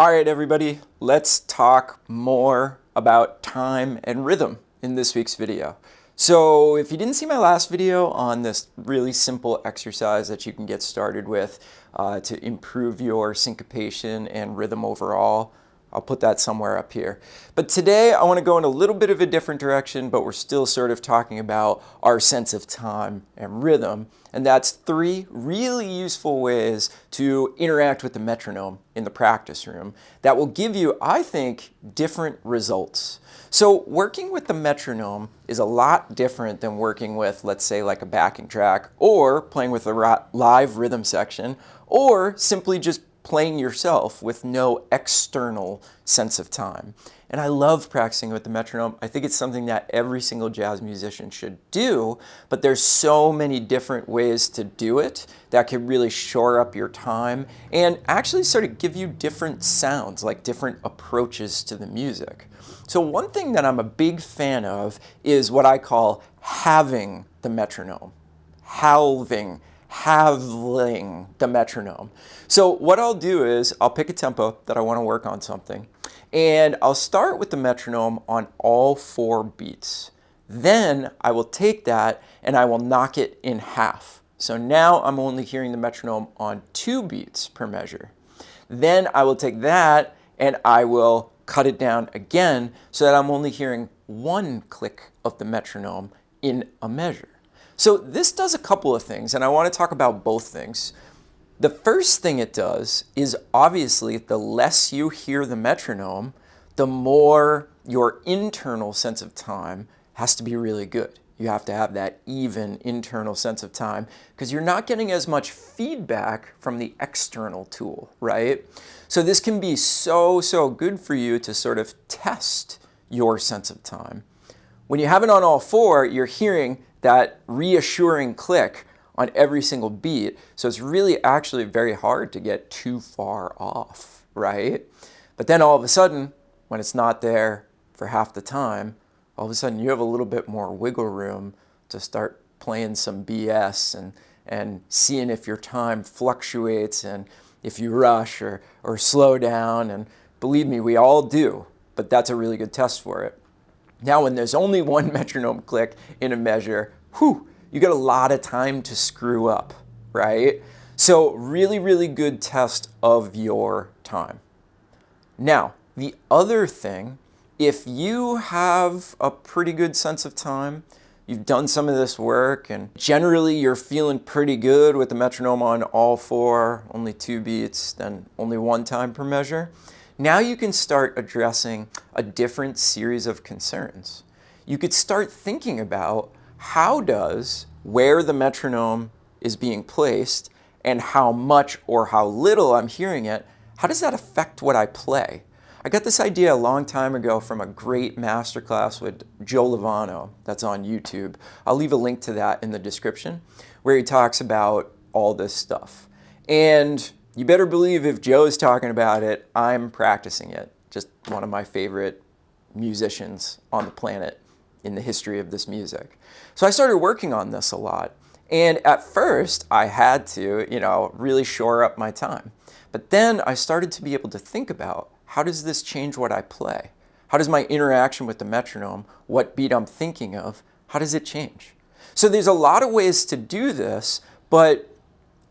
All right, everybody, let's talk more about time and rhythm in this week's video. So if you didn't see my last video on this really simple exercise that you can get started with to improve your syncopation and rhythm overall, I'll put that somewhere up here. But today I want to go in a little bit of a different direction, but we're still sort of talking about our sense of time and rhythm. And that's 3 really useful ways to interact with the metronome in the practice room that will give you, I think, different results. So working with the metronome is a lot different than working with, let's say, like a backing track, or playing with a live rhythm section, or simply just playing yourself with no external sense of time. And I love practicing with the metronome. I think it's something that every single jazz musician should do, but there's so many different ways to do it that can really shore up your time and actually sort of give you different sounds, like different approaches to the music. So one thing that I'm a big fan of is what I call having the metronome. Halving the metronome. So what I'll do is I'll pick a tempo that I want to work on something, and I'll start with the metronome on all 4 beats. Then I will take that and I will knock it in half. So now I'm only hearing the metronome on 2 beats per measure. Then I will take that and I will cut it down again so that I'm only hearing 1 click of the metronome in a measure. So this does a couple of things, and I want to talk about both things. The first thing it does is, obviously, the less you hear the metronome, the more your internal sense of time has to be really good. You have to have that even internal sense of time because you're not getting as much feedback from the external tool, right? So this can be so good for you to sort of test your sense of time. When you have it on all 4, you're hearing that reassuring click on every single beat. So it's really actually very hard to get too far off, right? But then all of a sudden, when it's not there for half the time, all of a sudden you have a little bit more wiggle room to start playing some BS and seeing if your time fluctuates and if you rush or slow down. And believe me, we all do, but that's a really good test for it. Now, when there's only 1 metronome click in a measure, you get a lot of time to screw up, right? So really good test of your time. Now, the other thing, if you have a pretty good sense of time, you've done some of this work, and generally you're feeling pretty good with the metronome on all 4, only 2 beats, then only 1 time per measure. Now you can start addressing a different series of concerns. You could start thinking about how does where the metronome is being placed and how much or how little I'm hearing it, how does that affect what I play? I got this idea a long time ago from a great masterclass with Joe Lovano that's on YouTube. I'll leave a link to that in the description where he talks about all this stuff. And you better believe if Joe's talking about it, I'm practicing it. Just one of my favorite musicians on the planet in the history of this music. So I started working on this a lot. And at first, I had to, really shore up my time. But then I started to be able to think about, how does this change what I play? How does my interaction with the metronome, what beat I'm thinking of, how does it change? So there's a lot of ways to do this, but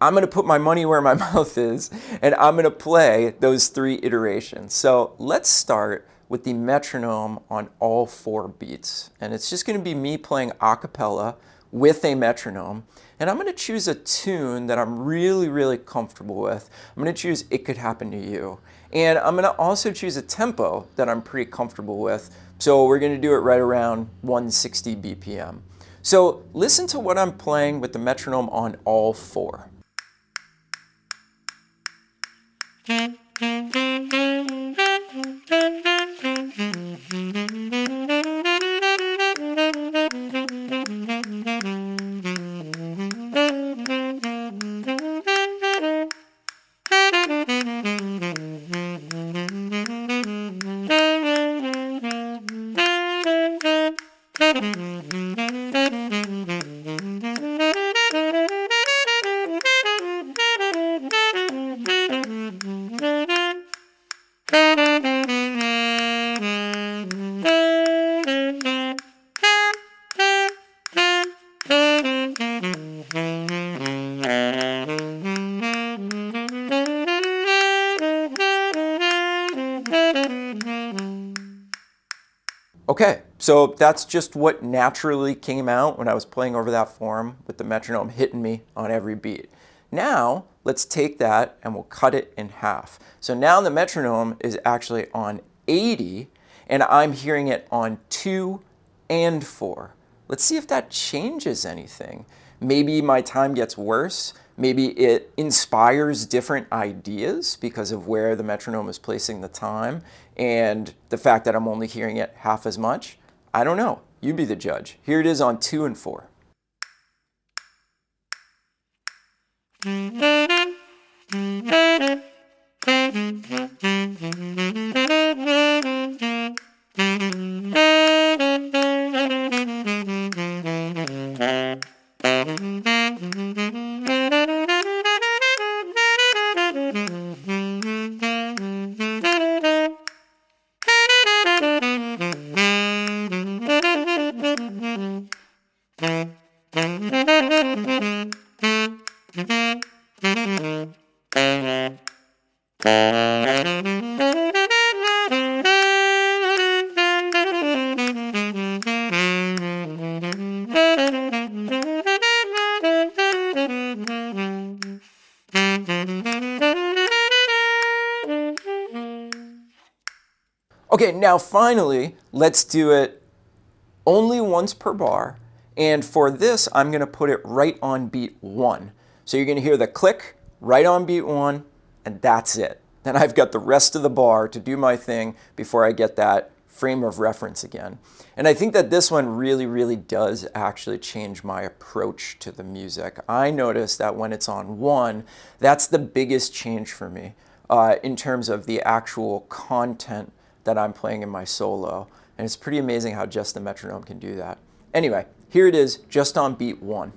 I'm going to put my money where my mouth is, and I'm going to play those 3 iterations. So let's start with the metronome on all 4 beats. And it's just going to be me playing a cappella with a metronome. And I'm going to choose a tune that I'm really comfortable with. I'm going to choose It Could Happen to You. And I'm going to also choose a tempo that I'm pretty comfortable with. So we're going to do it right around 160 BPM. So listen to what I'm playing with the metronome on all 4. Okay, so that's just what naturally came out when I was playing over that form with the metronome hitting me on every beat. Now, let's take that and we'll cut it in half. So now the metronome is actually on 80 and I'm hearing it on 2 and 4. Let's see if that changes anything. Maybe my time gets worse. Maybe it inspires different ideas because of where the metronome is placing the time and the fact that I'm only hearing it half as much. I don't know. You be the judge. Here it is on 2 and 4. Okay, now finally, let's do it only once per bar. And for this, I'm going to put it right on beat 1. So you're going to hear the click right on beat 1, and that's it. Then I've got the rest of the bar to do my thing before I get that frame of reference again. And I think that this one really, really does actually change my approach to the music. I notice that when it's on 1, that's the biggest change for me in terms of the actual content that I'm playing in my solo. And it's pretty amazing how just the metronome can do that. Anyway, here it is just on beat 1.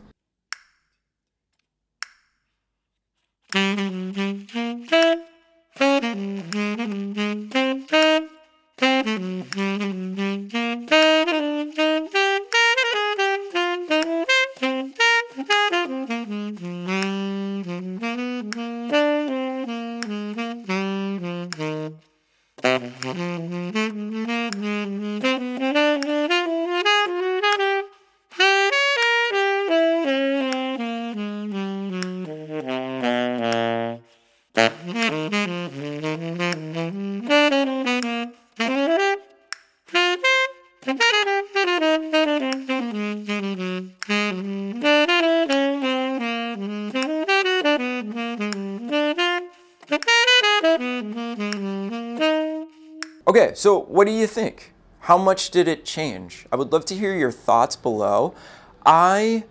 Okay, so what do you think? How much did it change? I would love to hear your thoughts below. I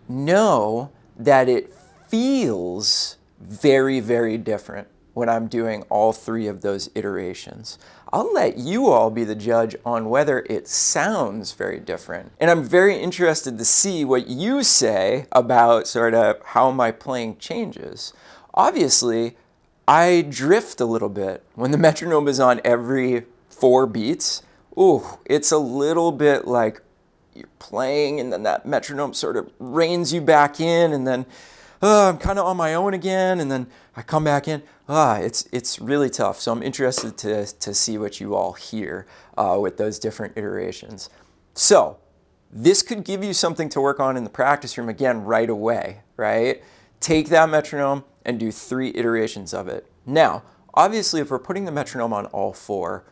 know that it feels very, very different when I'm doing all 3 of those iterations. I'll let you all be the judge on whether it sounds very different. And I'm very interested to see what you say about sort of how my playing changes. Obviously, I drift a little bit when the metronome is on every 4 beats. Ooh, it's a little bit like you're playing and then that metronome sort of reins you back in and then I'm kind of on my own again and then I come back in. It's really tough. So I'm interested to see what you all hear with those different iterations. So this could give you something to work on in the practice room again right away, right? Take that metronome and do 3 iterations of it. Now, obviously, if we're putting the metronome on all 4,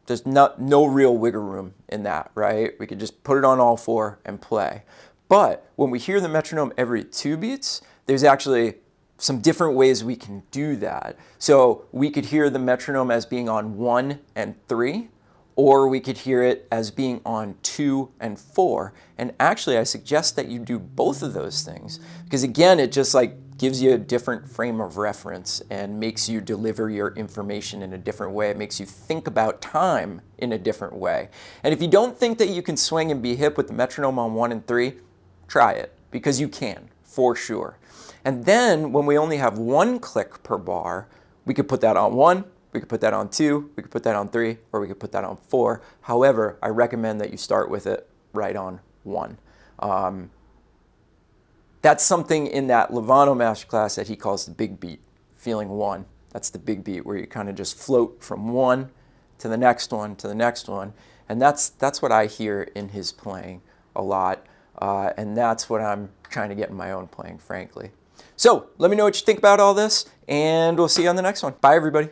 there's no real wiggle room in that, right? We could just put it on all 4 and play. But when we hear the metronome every 2 beats, there's actually some different ways we can do that. So we could hear the metronome as being on 1 and 3, or we could hear it as being on 2 and 4. And actually, I suggest that you do both of those things because again, it just like gives you a different frame of reference and makes you deliver your information in a different way. It makes you think about time in a different way. And if you don't think that you can swing and be hip with the metronome on 1 and 3, try it because you can, for sure. And then when we only have 1 click per bar, we could put that on 1, we could put that on 2, we could put that on 3, or we could put that on 4. However, I recommend that you start with it right on 1. That's something in that Lovano masterclass that he calls the big beat, feeling 1. That's the big beat where you kind of just float from 1 to the next one to the next one. And that's what I hear in his playing a lot. And that's what I'm trying to get in my own playing, frankly. So let me know what you think about all this, and we'll see you on the next one. Bye, everybody.